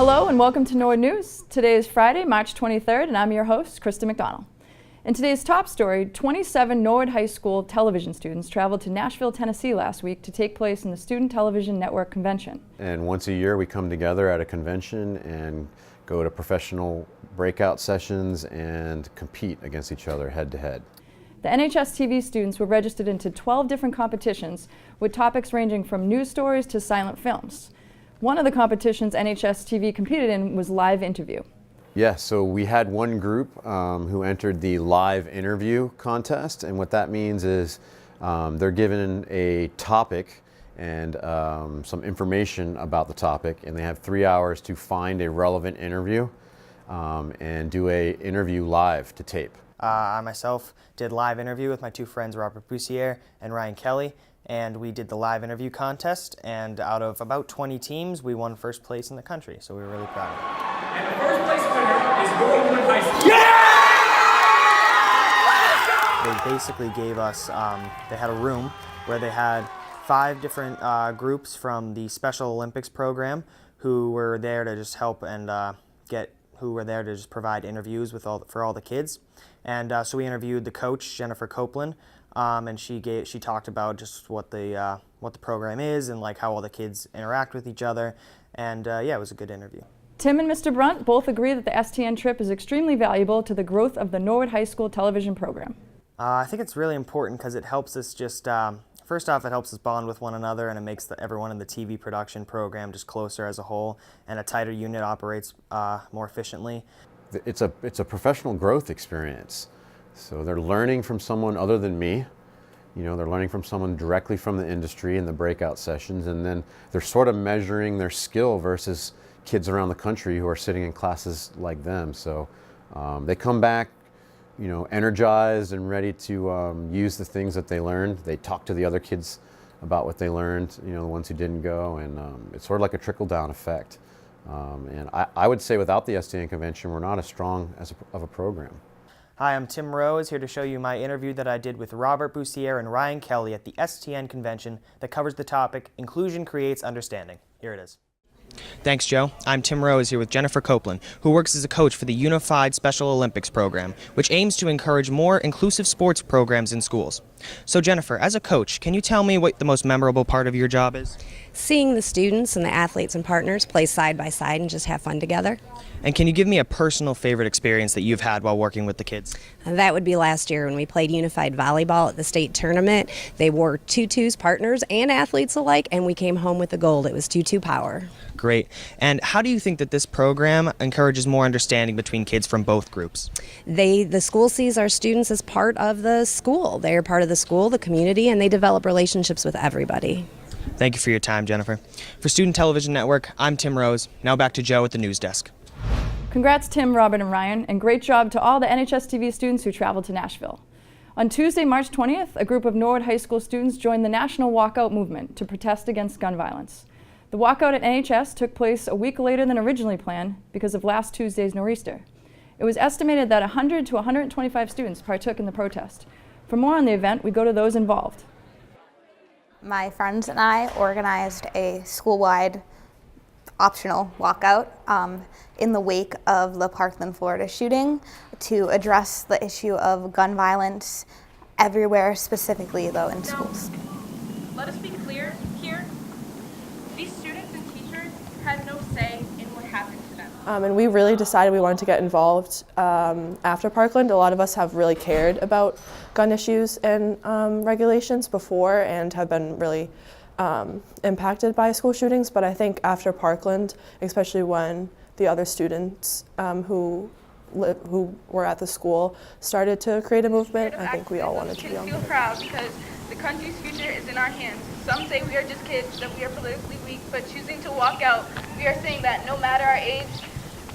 Hello and welcome to Norwood News. Today is Friday, March 23rd, and I'm your host, Krista McDonald. In today's top story, 27 Norwood High School television students traveled to Nashville, Tennessee last week to take place in the Student Television Network Convention. And once a year we come together at a convention and go to professional breakout sessions and compete against each other head to head. The NHS TV students were registered into 12 different competitions with topics ranging from news stories to silent films. One of the competitions NHS TV competed in was live interview. Yeah, so we had one group who entered the live interview contest, and what that means is they're given a topic and some information about the topic, and they have 3 hours to find a relevant interview and do an interview live to tape. I myself did live interview with my two friends Robert Bussiere and Ryan Kelly, and we did the live interview contest, and out of about 20 teams we won first place in the country, so we were really proud of it. And the first place winner is Norwood High School. Yeah! They basically gave us, they had a room where they had 5 different groups from the Special Olympics program who were there to just help and who were there to just provide interviews for all the kids. And so we interviewed the coach, Jennifer Copeland, and she talked about just what the program is and like how all the kids interact with each other. And yeah, it was a good interview. Tim and Mr. Brunt both agree that the STN trip is extremely valuable to the growth of the Norwood High School television program. I think it's really important because it helps us just, first off, it helps us bond with one another, and it makes everyone in the TV production program just closer as a whole, and a tighter unit operates more efficiently. It's a professional growth experience. So they're learning from someone other than me. You know, they're learning from someone directly from the industry in the breakout sessions, and then they're sort of measuring their skill versus kids around the country who are sitting in classes like them. So they come back, you know, energized and ready to use the things that they learned. They talk to the other kids about what they learned, you know, the ones who didn't go, and it's sort of like a trickle-down effect. And I would say without the STN convention, we're not as strong of a program. Hi, I'm Tim Rose, here to show you my interview that I did with Robert Bussiere and Ryan Kelly at the STN convention that covers the topic, Inclusion Creates Understanding. Here it is. Thanks, Joe. I'm Tim Rose here with Jennifer Copeland, who works as a coach for the Unified Special Olympics program, which aims to encourage more inclusive sports programs in schools. So Jennifer, as a coach, can you tell me what the most memorable part of your job is? Seeing the students and the athletes and partners play side by side and just have fun together. And can you give me a personal favorite experience that you've had while working with the kids? That would be last year when we played unified volleyball at the state tournament. They were tutus, partners and athletes alike, and we came home with the gold. It was 2-2 power. Great. And how do you think that this program encourages more understanding between kids from both groups? The school sees our students as part of the school. They are part of the school, the community, and they develop relationships with everybody. Thank you for your time, Jennifer. For Student Television Network, I'm Tim Rose. Now back to Joe at the news desk. Congrats Tim, Robert, and Ryan, and great job to all the NHS TV students who traveled to Nashville. On Tuesday, March 20th, a group of Norwood High School students joined the national walkout movement to protest against gun violence. The walkout at NHS took place a week later than originally planned because of last Tuesday's nor'easter. It was estimated that 100 to 125 students partook in the protest. For more on the event, we go to those involved. My friends and I organized a school-wide optional walkout in the wake of the Parkland, Florida shooting to address the issue of gun violence everywhere, specifically though in schools. Let us be clear here. These students and teachers had no say in what happened to them. And we really decided we wanted to get involved after Parkland. A lot of us have really cared about gun issues and regulations before and have been really impacted by school shootings, but I think after Parkland, especially when the other students who were at the school started to create a movement, I think we all wanted to be on board. Feel proud because the country's future is in our hands. Some say we are just kids, that we are politically weak, but choosing to walk out, we are saying that no matter our age,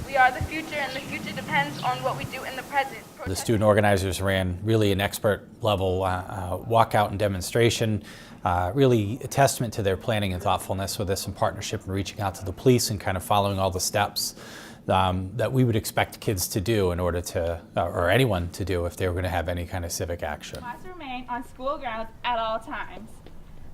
we are the future, and the future depends on what we do in the present. The student organizers ran really an expert level walkout and demonstration, really a testament to their planning and thoughtfulness with this in partnership and reaching out to the police and kind of following all the steps that we would expect kids to do in order to, or anyone to do if they were going to have any kind of civic action. We must remain on school grounds at all times.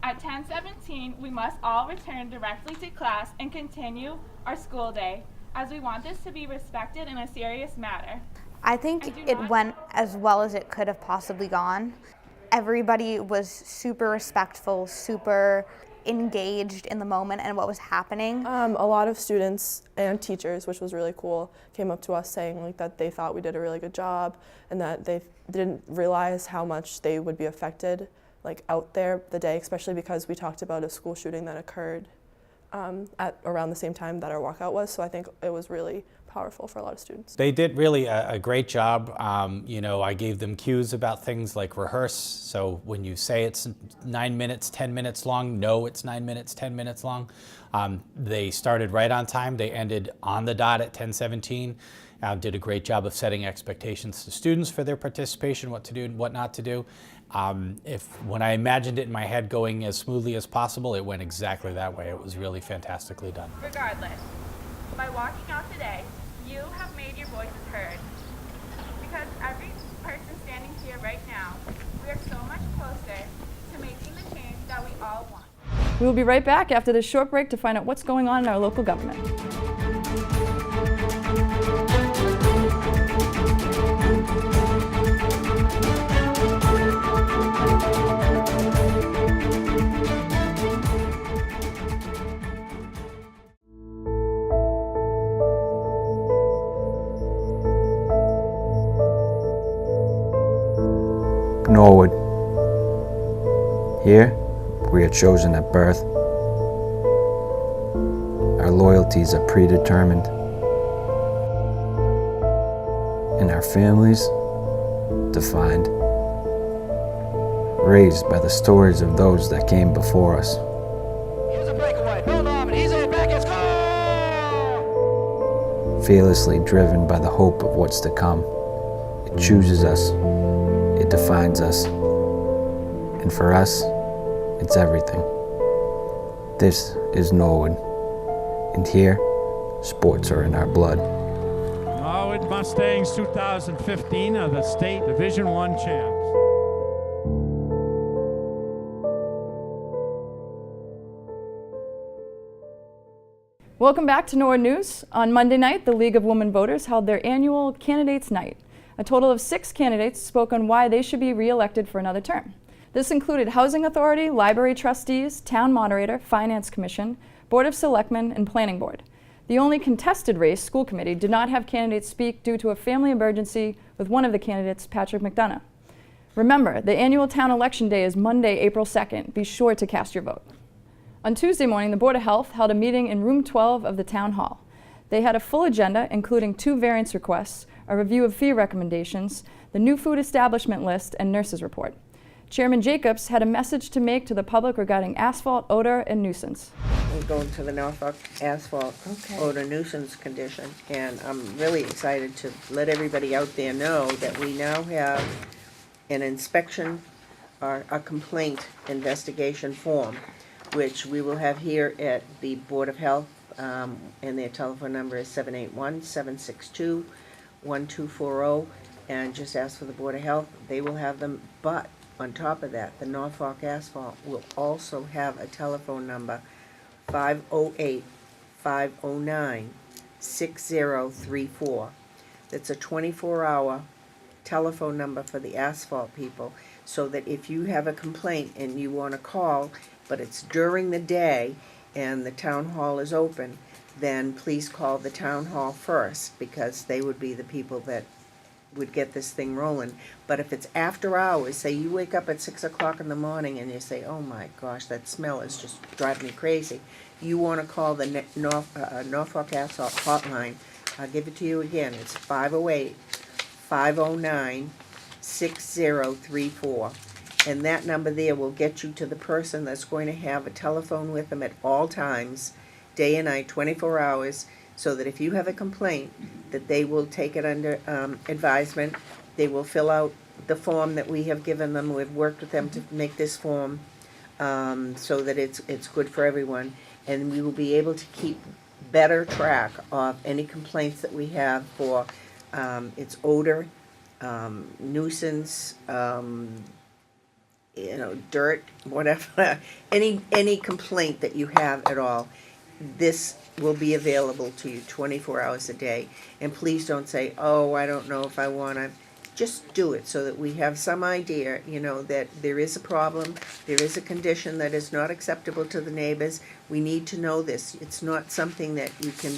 At 10:17, we must all return directly to class and continue our school day. as we want this to be respected in a serious matter. I think it went as well as it could have possibly gone. Everybody was super respectful, super engaged in the moment and what was happening. A lot of students and teachers, which was really cool, came up to us saying like that they thought we did a really good job and that they didn't realize how much they would be affected like out there the day, especially because we talked about a school shooting that occurred at around the same time that our walkout was. So I think it was really powerful for a lot of students. They did really a great job. You know, I gave them cues about things like rehearse. So when you say it's 9 minutes, 10 minutes long, no, it's 9 minutes, 10 minutes long. They started right on time. They ended on the dot at 10:17. Did a great job of setting expectations to students for their participation, what to do and what not to do. When I imagined it in my head going as smoothly as possible, it went exactly that way. It was really fantastically done. Regardless, by walking out today, you have made your voices heard. Because every person standing here right now, we are so much closer to making the change that we all want. We will be right back after this short break to find out what's going on in our local government. Norwood. Here, we are chosen at birth. Our loyalties are predetermined. And our families, defined. Raised by the stories of those that came before us. Here's a breakaway. Bill Norman, he's in back, it's goal! Fearlessly driven by the hope of what's to come. It chooses us. It defines us. And for us, it's everything. This is Norwood. And here, sports are in our blood. Norwood Mustangs 2015 are the state Division I champs. Welcome back to Norwood News. On Monday night, the League of Women Voters held their annual Candidates Night. A total of 6 candidates spoke on why they should be re-elected for another term. This included Housing Authority, Library Trustees, Town Moderator, Finance Commission, Board of Selectmen, and Planning Board. The only contested race, School Committee, did not have candidates speak due to a family emergency with one of the candidates, Patrick McDonough. Remember, the annual town election day is Monday, April 2nd. Be sure to cast your vote. On Tuesday morning, the Board of Health held a meeting in room 12 of the Town Hall. They had a full agenda, including 2 variance requests, a review of fee recommendations, the new food establishment list, and nurses report. Chairman Jacobs had a message to make to the public regarding asphalt, odor, and nuisance. We're going to the Norfolk asphalt odor nuisance condition, and I'm really excited to let everybody out there know that we now have an inspection or a complaint investigation form, which we will have here at the Board of Health, and their telephone number is 781-762-1240, and just ask for the Board of Health. They will have them, but on top of that, the Norfolk Asphalt will also have a telephone number, 508-509-6034. That's a 24-hour telephone number for the asphalt people, so that if you have a complaint and you want to call, but it's during the day and the town hall is open, then please call the town hall first, because they would be the people that would get this thing rolling. But if it's after hours, say you wake up at 6 o'clock in the morning and you say, oh my gosh, that smell is just driving me crazy, you want to call the Norfolk Asphalt hotline. I'll give it to you again. It's 508-509-6034. And that number there will get you to the person that's going to have a telephone with them at all times, day and night, 24 hours, so that if you have a complaint, that they will take it under advisement. They will fill out the form that we have given them. We've worked with them to make this form so that it's good for everyone. And we will be able to keep better track of any complaints that we have for its odor, nuisance, dirt, whatever, any complaint that you have at all. this will be available to you 24 hours a day. And please don't say, oh, I don't know if I want to. Just do it so that we have some idea, you know, that there is a problem, there is a condition that is not acceptable to the neighbors. We need to know this. It's not something that you can,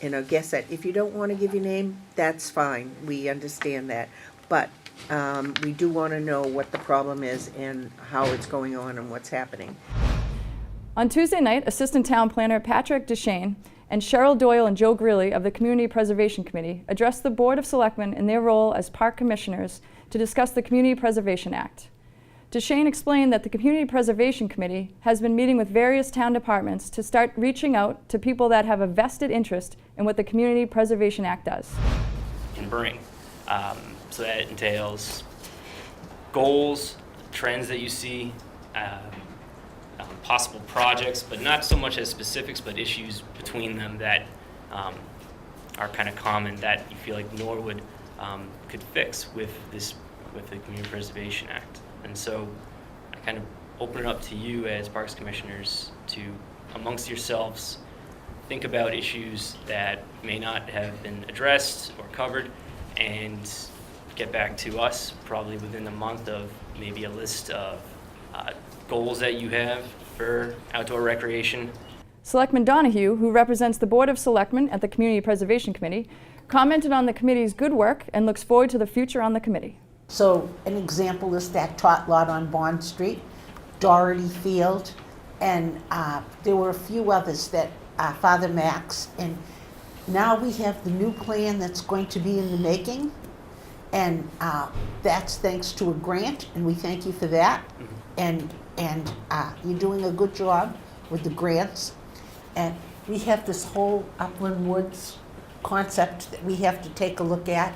you know, guess at. If you don't want to give your name, that's fine. We understand that. But we do want to know what the problem is and how it's going on and what's happening. On Tuesday night, Assistant Town Planner Patrick Deshane and Cheryl Doyle and Joe Greeley of the Community Preservation Committee addressed the Board of Selectmen in their role as park commissioners to discuss the Community Preservation Act. Deshane explained that the Community Preservation Committee has been meeting with various town departments to start reaching out to people that have a vested interest in what the Community Preservation Act does. Can bring. So that entails goals, trends that you see, possible projects, but not so much as specifics, but issues between them that are kind of common that you feel like Norwood could fix with the Community Preservation Act. And so I kind of open it up to you as Parks Commissioners to, amongst yourselves, think about issues that may not have been addressed or covered, and get back to us probably within a month of maybe a list of goals that you have for outdoor recreation. Selectman Donahue, who represents the Board of Selectmen at the Community Preservation Committee, commented on the committee's good work and looks forward to the future on the committee. So an example is that tot lot on Bond Street, Doherty Field, and there were a few others that Father Max, and now we have the new plan that's going to be in the making, and that's thanks to a grant, and we thank you for that. And you're doing a good job with the grants. And we have this whole Upland Woods concept that we have to take a look at.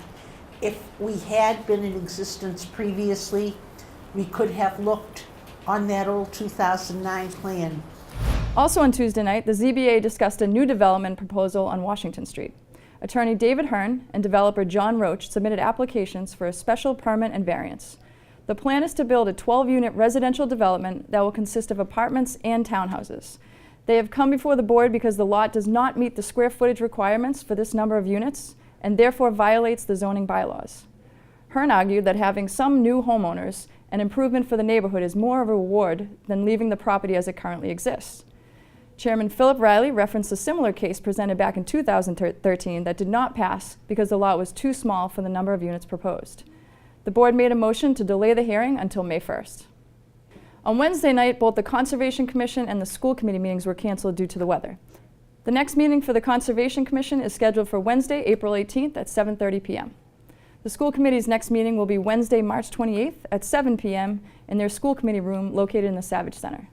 If we had been in existence previously, we could have looked on that old 2009 plan. Also on Tuesday night, the ZBA discussed a new development proposal on Washington Street. Attorney David Hearn and developer John Roach submitted applications for a special permit and variance. The plan is to build a 12-unit residential development that will consist of apartments and townhouses. They have come before the board because the lot does not meet the square footage requirements for this number of units and therefore violates the zoning bylaws. Hearn argued that having some new homeowners and improvement for the neighborhood is more of a reward than leaving the property as it currently exists. Chairman Philip Riley referenced a similar case presented back in 2013 that did not pass because the lot was too small for the number of units proposed. The board made a motion to delay the hearing until May 1st. On Wednesday night, both the Conservation Commission and the school committee meetings were canceled due to the weather. The next meeting for the Conservation Commission is scheduled for Wednesday, April 18th at 7:30 p.m. The school committee's next meeting will be Wednesday, March 28th at 7 p.m. in their school committee room located in the Savage Center.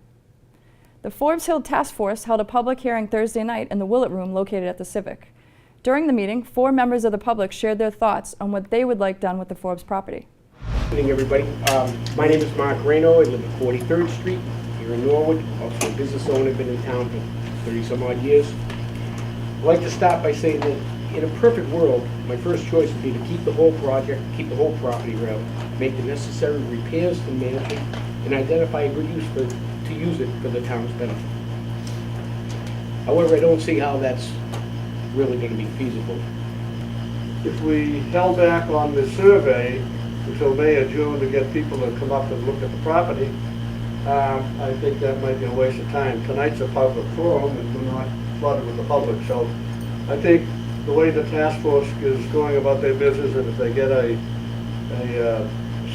The Forbes Hill Task Force held a public hearing Thursday night in the Willett Room located at the Civic. During the meeting, 4 members of the public shared their thoughts on what they would like done with the Forbes property. Good evening, everybody. My name is Mark Reno. I live at 43rd Street here in Norwood. Also a business owner, been in town for 30-some odd years. I'd like to start by saying that in a perfect world, my first choice would be to keep the whole project, keep the whole property rather, make the necessary repairs to manage it, and identify a good use to use it for the town's benefit. However, I don't see how that's really going to be feasible. If we held back on the survey until May or June to get people to come up and look at the property, I think that might be a waste of time. Tonight's a public forum and we're not flooded with the public, so I think the way the task force is going about their business, and if they get a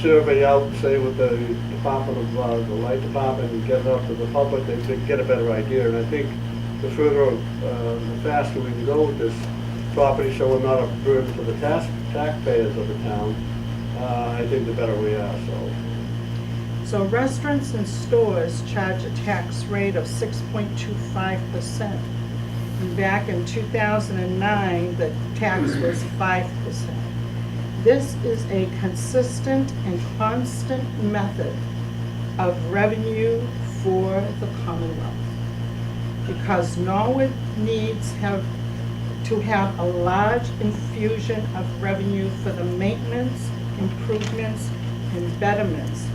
survey out, say with the Department of the Light Department, and get it out to the public, they could get a better idea. And I think the further, the faster we can go with this property, so we're not a burden to the taxpayers of the town, I think the better we are. So restaurants and stores charge a tax rate of 6.25%. Back in 2009, the tax was 5%. This is a consistent and constant method of revenue for the Commonwealth, because Norwood needs to have a large infusion of revenue for the maintenance, improvements, and betterments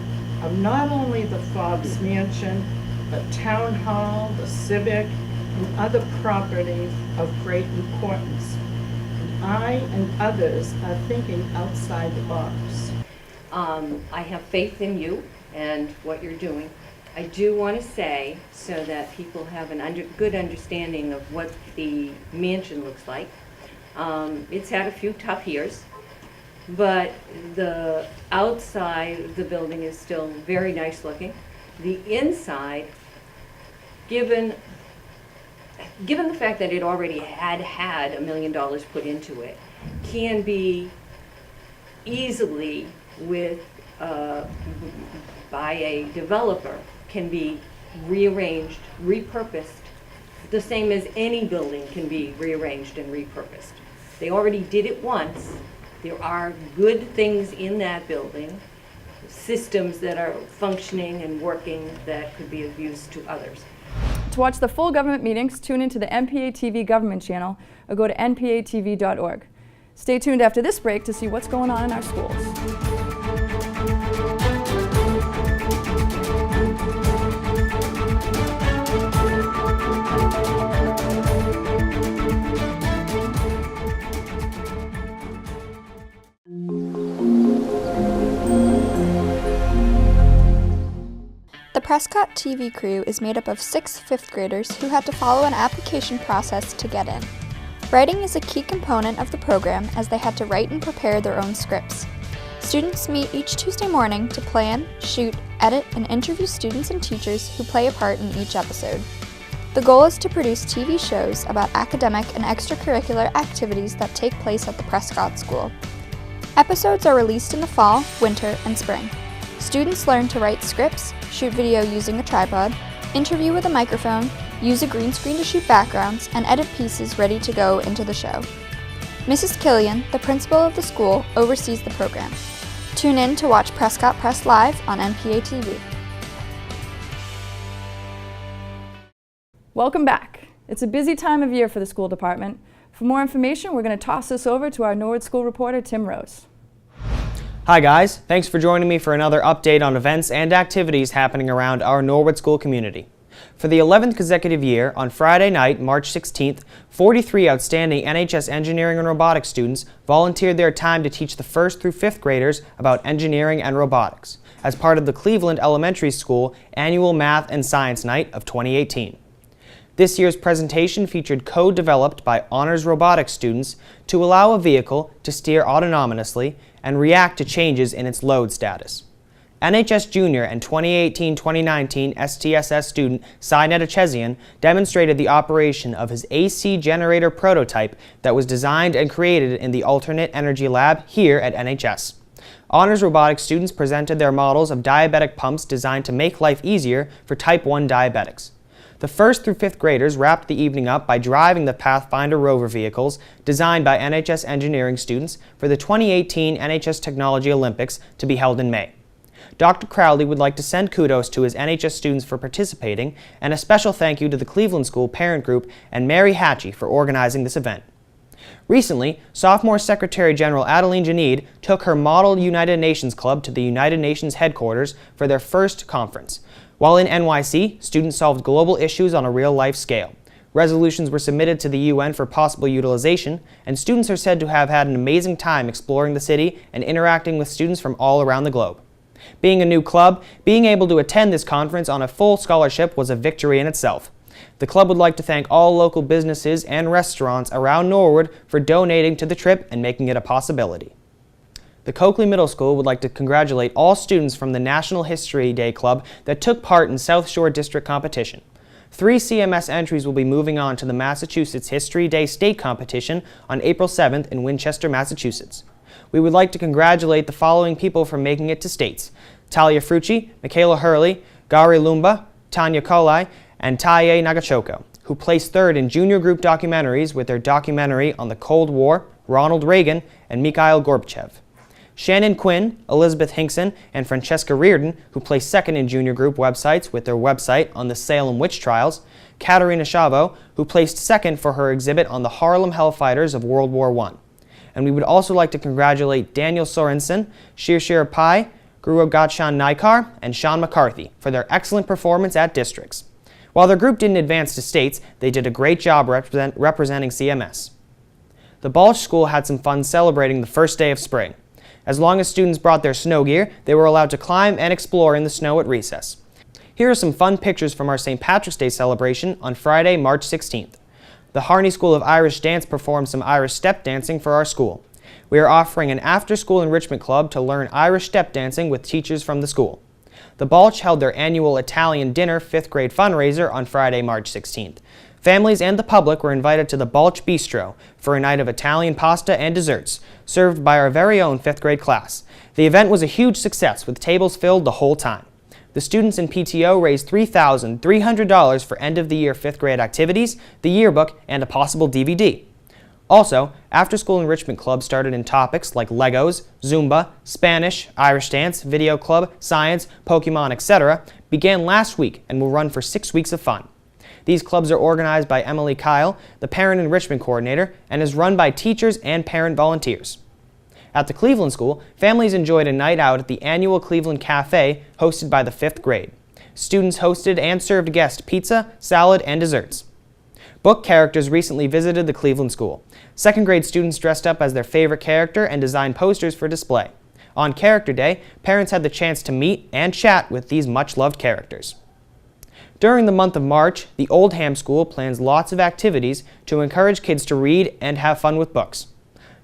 of not only the Forbes Mansion, but Town Hall, the Civic, and other property of great importance. I and others are thinking outside the box. I have faith in you and what you're doing. I do want to say, so that people have a good understanding of what the mansion looks like. It's had a few tough years, but the outside of the building is still very nice looking. The inside, given the fact that it already had $1 million put into it, can be easily by a developer, can be rearranged, repurposed, the same as any building can be rearranged and repurposed. They already did it once. There are good things in that building, systems that are functioning and working that could be of use to others. To watch the full government meetings, tune into the NPA TV government channel or go to npatv.org. Stay tuned after this break to see what's going on in our schools. The Prescott TV crew is made up of 6 fifth graders who had to follow an application process to get in. Writing is a key component of the program as they had to write and prepare their own scripts. Students meet each Tuesday morning to plan, shoot, edit, and interview students and teachers who play a part in each episode. The goal is to produce TV shows about academic and extracurricular activities that take place at the Prescott School. Episodes are released in the fall, winter, and spring. Students learn to write scripts, shoot video using a tripod, interview with a microphone, use a green screen to shoot backgrounds, and edit pieces ready to go into the show. Mrs. Killian, the principal of the school, oversees the program. Tune in to watch Prescott Press Live on NPA TV. Welcome back. It's a busy time of year for the school department. For more information, we're going to toss this over to our Norwood School reporter, Tim Rose. Hi guys, thanks for joining me for another update on events and activities happening around our Norwood School community. For the 11th consecutive year, on Friday night, March 16th, 43 outstanding NHS engineering and robotics students volunteered their time to teach the 1st through 5th graders about engineering and robotics as part of the Cleveland Elementary School annual Math and Science Night of 2018. This year's presentation featured code developed by honors robotics students to allow a vehicle to steer autonomously and react to changes in its load status. NHS Junior and 2018-2019 STSS student Cy Nedechezian demonstrated the operation of his AC generator prototype that was designed and created in the Alternate Energy Lab here at NHS. Honors robotics students presented their models of diabetic pumps designed to make life easier for type 1 diabetics. The 1st through 5th graders wrapped the evening up by driving the Pathfinder rover vehicles designed by NHS engineering students for the 2018 NHS Technology Olympics to be held in May. Dr. Crowley would like to send kudos to his NHS students for participating and a special thank you to the Cleveland School Parent Group and Mary Hatchie for organizing this event. Recently, sophomore Secretary General Adeline Janid took her Model United Nations Club to the United Nations headquarters for their first conference. While in NYC, students solved global issues on a real-life scale. Resolutions were submitted to the UN for possible utilization, and students are said to have had an amazing time exploring the city and interacting with students from all around the globe. Being a new club, being able to attend this conference on a full scholarship was a victory in itself. The club would like to thank all local businesses and restaurants around Norwood for donating to the trip and making it a possibility. The Coakley Middle School would like to congratulate all students from the National History Day Club that took part in South Shore District competition. 3 CMS entries will be moving on to the Massachusetts History Day State Competition on April 7th in Winchester, Massachusetts. We would like to congratulate the following people for making it to states: Talia Frucci, Michaela Hurley, Gary Lumba, Tanya Kolai, and Taye Nagachoko, who placed 3rd in junior group documentaries with their documentary on the Cold War, Ronald Reagan, and Mikhail Gorbachev. Shannon Quinn, Elizabeth Hinkson, and Francesca Reardon, who placed 2nd in junior group websites with their website on the Salem witch trials. Katerina Chavo, who placed 2nd for her exhibit on the Harlem Hellfighters of World War I. And we would also like to congratulate Daniel Sorensen, Shirshir Pai, Guru Gatshan Naikar, and Sean McCarthy for their excellent performance at districts. While their group didn't advance to states, they did a great job representing CMS. The Balch School had some fun celebrating the first day of spring. As long as students brought their snow gear, they were allowed to climb and explore in the snow at recess. Here are some fun pictures from our St. Patrick's Day celebration on Friday, March 16th. The Harney School of Irish Dance performed some Irish step dancing for our school. We are offering an after-school enrichment club to learn Irish step dancing with teachers from the school. The Balch held their annual Italian dinner 5th grade fundraiser on Friday, March 16th. Families and the public were invited to the Balch Bistro for a night of Italian pasta and desserts, served by our very own 5th grade class. The event was a huge success, with tables filled the whole time. The students in PTO raised $3,300 for end-of-the-year 5th grade activities, the yearbook, and a possible DVD. Also, after-school enrichment clubs started in topics like Legos, Zumba, Spanish, Irish dance, video club, science, Pokemon, etc. began last week and will run for 6 weeks of fun. These clubs are organized by Emily Kyle, the Parent Enrichment Coordinator, and is run by teachers and parent volunteers. At the Cleveland School, families enjoyed a night out at the annual Cleveland Cafe hosted by the 5th grade. Students hosted and served guests pizza, salad, and desserts. Book characters recently visited the Cleveland School. 2nd grade students dressed up as their favorite character and designed posters for display. On Character Day, parents had the chance to meet and chat with these much-loved characters. During the month of March, the Oldham School plans lots of activities to encourage kids to read and have fun with books.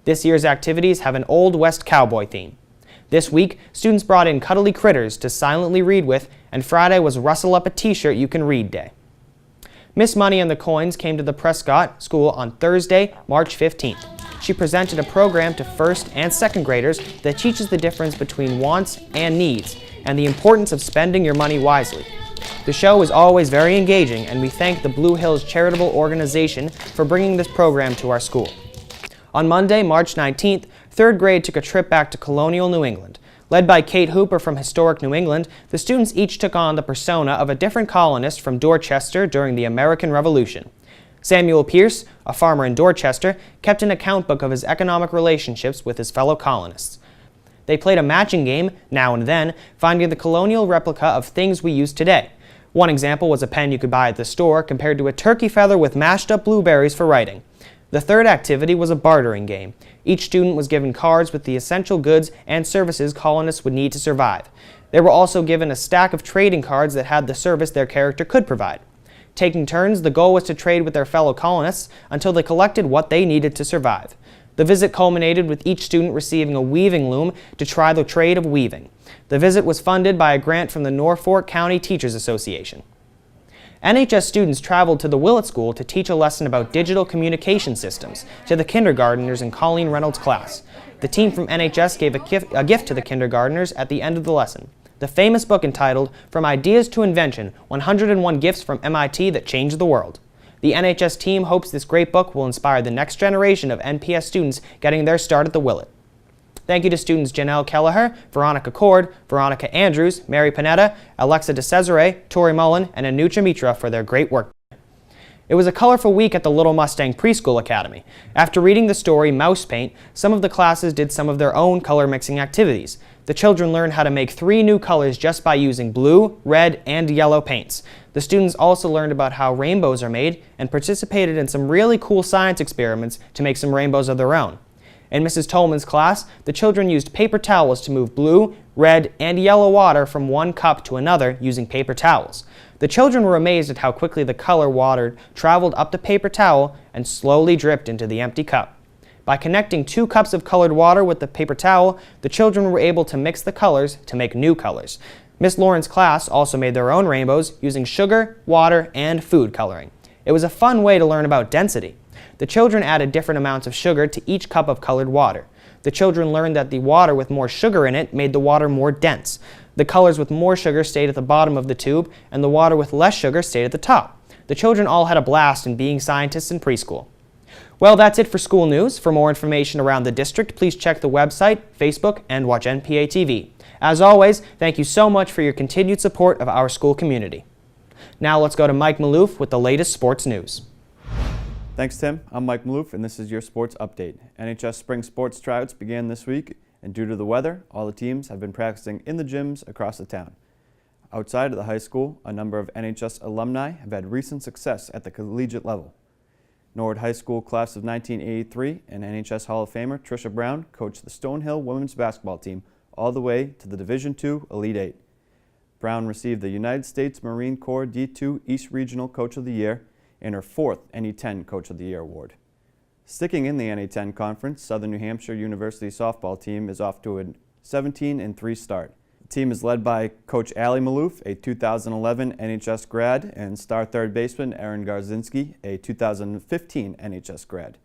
This year's activities have an Old West cowboy theme. This week, students brought in cuddly critters to silently read with, and Friday was Rustle Up a T-shirt You Can Read Day. Miss Money and the Coins came to the Prescott School on Thursday, March 15th. She presented a program to 1st and 2nd graders that teaches the difference between wants and needs, and the importance of spending your money wisely. The show is always very engaging, and we thank the Blue Hills Charitable Organization for bringing this program to our school. On Monday, March 19th, 3rd grade took a trip back to colonial New England. Led by Kate Hooper from Historic New England, the students each took on the persona of a different colonist from Dorchester during the American Revolution. Samuel Pierce, a farmer in Dorchester, kept an account book of his economic relationships with his fellow colonists. They played a matching game, now and then, finding the colonial replica of things we use today. One example was a pen you could buy at the store compared to a turkey feather with mashed up blueberries for writing. The third activity was a bartering game. Each student was given cards with the essential goods and services colonists would need to survive. They were also given a stack of trading cards that had the service their character could provide. Taking turns, the goal was to trade with their fellow colonists until they collected what they needed to survive. The visit culminated with each student receiving a weaving loom to try the trade of weaving. The visit was funded by a grant from the Norfolk County Teachers Association. NHS students traveled to the Willett School to teach a lesson about digital communication systems to the kindergartners in Colleen Reynolds' class. The team from NHS gave a gift to the kindergartners at the end of the lesson. The famous book entitled From Ideas to Invention, 101 Gifts from MIT That Changed the World. The NHS team hopes this great book will inspire the next generation of NPS students getting their start at the Willett. Thank you to students Janelle Kelleher, Veronica Cord, Veronica Andrews, Mary Panetta, Alexa DeCesare, Tori Mullen, and Anucha Mitra for their great work. It was a colorful week at the Little Mustang Preschool Academy. After reading the story Mouse Paint, some of the classes did some of their own color mixing activities. The children learned how to make 3 new colors just by using blue, red, and yellow paints. The students also learned about how rainbows are made and participated in some really cool science experiments to make some rainbows of their own. In Mrs. Tolman's class, the children used paper towels to move blue, red, and yellow water from one cup to another using paper towels. The children were amazed at how quickly the color water traveled up the paper towel and slowly dripped into the empty cup. By connecting 2 cups of colored water with the paper towel, the children were able to mix the colors to make new colors. Miss Lauren's class also made their own rainbows using sugar, water, and food coloring. It was a fun way to learn about density. The children added different amounts of sugar to each cup of colored water. The children learned that the water with more sugar in it made the water more dense. The colors with more sugar stayed at the bottom of the tube, and the water with less sugar stayed at the top. The children all had a blast in being scientists in preschool. Well, that's it for school news. For more information around the district, please check the website, Facebook, and watch NPA TV. As always, thank you so much for your continued support of our school community. Now let's go to Mike Maloof with the latest sports news. Thanks, Tim. I'm Mike Maloof, and this is your sports update. NHS spring sports tryouts began this week, and due to the weather, all the teams have been practicing in the gyms across the town. Outside of the high school, a number of NHS alumni have had recent success at the collegiate level. Norwood High School class of 1983 and NHS Hall of Famer Tricia Brown coached the Stonehill women's basketball team all the way to the Division II Elite Eight. Brown received the United States Marine Corps D2 East Regional Coach of the Year and her 4th NE10 Coach of the Year award. Sticking in the NE10 conference, Southern New Hampshire University softball team is off to a 17-3 start. The team is led by Coach Allie Maloof, a 2011 NHS grad, and star third baseman Erin Garzinski, a 2015 NHS grad.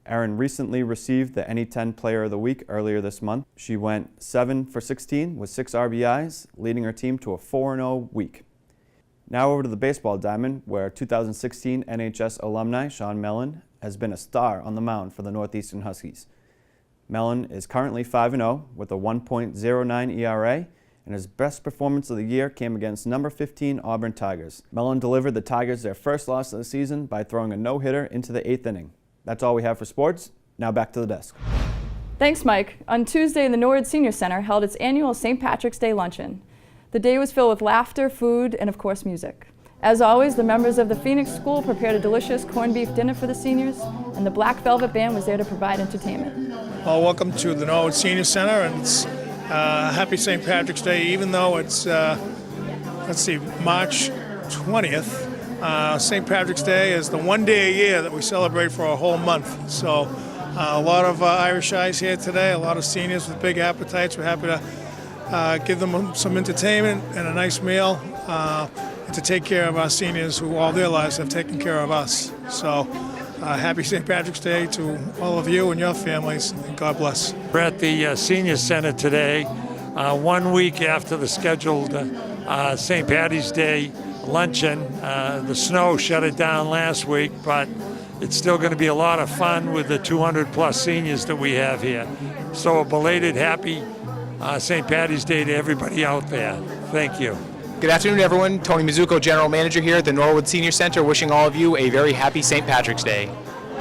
Erin recently received the NE10 Player of the Week earlier this month. She went 7 for 16 with 6 RBIs, leading her team to a 4-0 week. Now over to the baseball diamond, where 2016 NHS alumni Sean Mellon has been a star on the mound for the Northeastern Huskies. Mellon is currently 5-0 with a 1.09 ERA, and his best performance of the year came against number 15 Auburn Tigers. Mellon delivered the Tigers their first loss of the season by throwing a no-hitter into the 8th inning. That's all we have for sports. Now back to the desk. Thanks, Mike. On Tuesday, the Norwood Senior Center held its annual St. Patrick's Day luncheon. The day was filled with laughter, food, and of course music. As always, the members of the Phoenix School prepared a delicious corned beef dinner for the seniors, and the Black Velvet Band was there to provide entertainment. Well, welcome to the Norwood Senior Center, and it's happy St. Patrick's Day, even though it's, March 20th. St. Patrick's Day is the one day a year that we celebrate for a whole month. So a lot of Irish eyes here today, a lot of seniors with big appetites. We're happy to give them some entertainment and a nice meal, and to take care of our seniors who all their lives have taken care of us. So happy St. Patrick's Day to all of you and your families, and God bless. We're at the Senior Center today, 1 week after the scheduled St. Patty's Day luncheon. The snow shut it down last week, but it's still going to be a lot of fun with the 200 plus seniors that we have here. So a belated happy St. Patty's Day to everybody out there. Thank you. Good afternoon, everyone. Tony Mizuko, General Manager here at the Norwood Senior Center, wishing all of you a very happy St. Patrick's Day.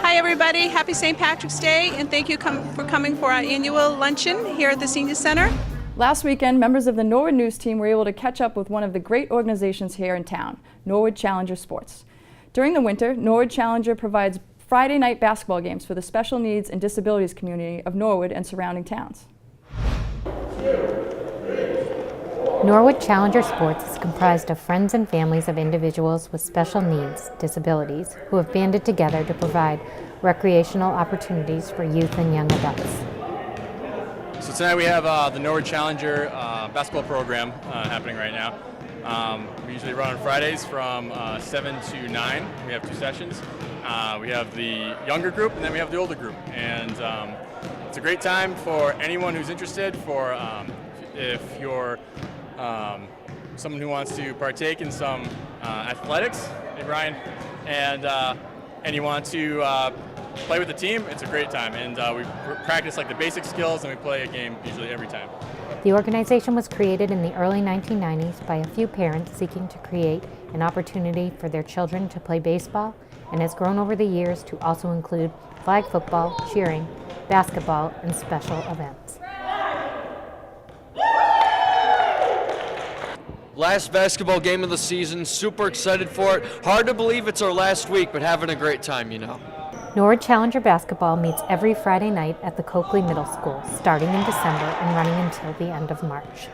Hi, everybody. Happy St. Patrick's Day, and thank you for coming for our annual luncheon here at the Senior Center. Last weekend, members of the Norwood News team were able to catch up with one of the great organizations here in town, Norwood Challenger Sports. During the winter, Norwood Challenger provides Friday night basketball games for the special needs and disabilities community of Norwood and surrounding towns. Norwood Challenger Sports is comprised of friends and families of individuals with special needs, disabilities, who have banded together to provide recreational opportunities for youth and young adults. So tonight we have the Norwood Challenger basketball program happening right now. We usually run on Fridays from 7 to 9. We have 2 sessions. We have the younger group and then we have the older group. And it's a great time for anyone who's interested, for if you're someone who wants to partake in some athletics, hey Brian, and you want to play with the team, it's a great time. And we practice like the basic skills and we play a game usually every time. The organization was created in the early 1990s by a few parents seeking to create an opportunity for their children to play baseball, and has grown over the years to also include flag football, cheering, basketball, and special events. Last basketball game of the season, super excited for it. Hard to believe it's our last week, but having a great time, you know. Norwood Challenger Basketball meets every Friday night at the Coakley Middle School, starting in December and running until the end of March.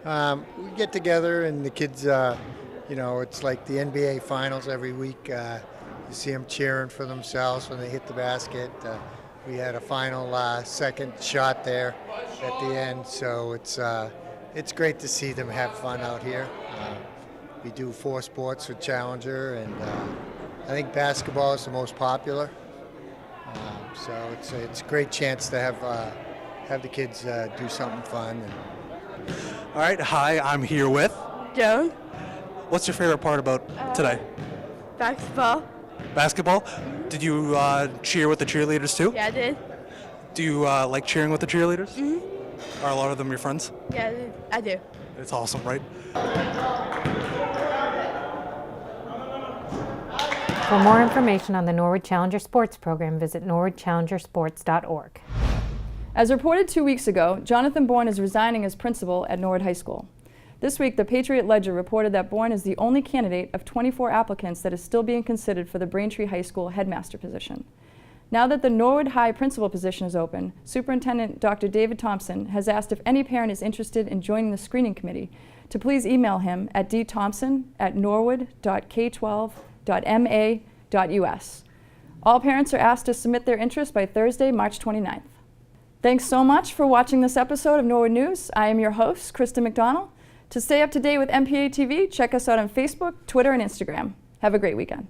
We get together and the kids, it's like the NBA Finals every week. You see them cheering for themselves when they hit the basket. We had a final second shot there at the end, so it's great to see them have fun out here. We do 4 sports with Challenger, and I think basketball is the most popular. So it's a great chance to have the kids do something fun. All right, hi, I'm here with Joan. What's your favorite part about today? Basketball. Basketball? Did you cheer with the cheerleaders too? Yeah, I did. Do you like cheering with the cheerleaders? Mm-hmm. Are a lot of them your friends? Yeah, I do. It's awesome, right? For more information on the Norwood Challenger Sports program, visit norwoodchallengersports.org. As reported 2 weeks ago, Jonathan Bourne is resigning as principal at Norwood High School. This week, the Patriot Ledger reported that Bourne is the only candidate of 24 applicants that is still being considered for the Braintree High School headmaster position. Now that the Norwood High principal position is open, Superintendent Dr. David Thompson has asked if any parent is interested in joining the screening committee to please email him at dthompson@norwood.k12.ma.us. All parents are asked to submit their interest by Thursday, March 29th. Thanks so much for watching this episode of Norwood News. I am your host, Krista McDonald. To stay up to date with MPA TV, check us out on Facebook, Twitter, and Instagram. Have a great weekend.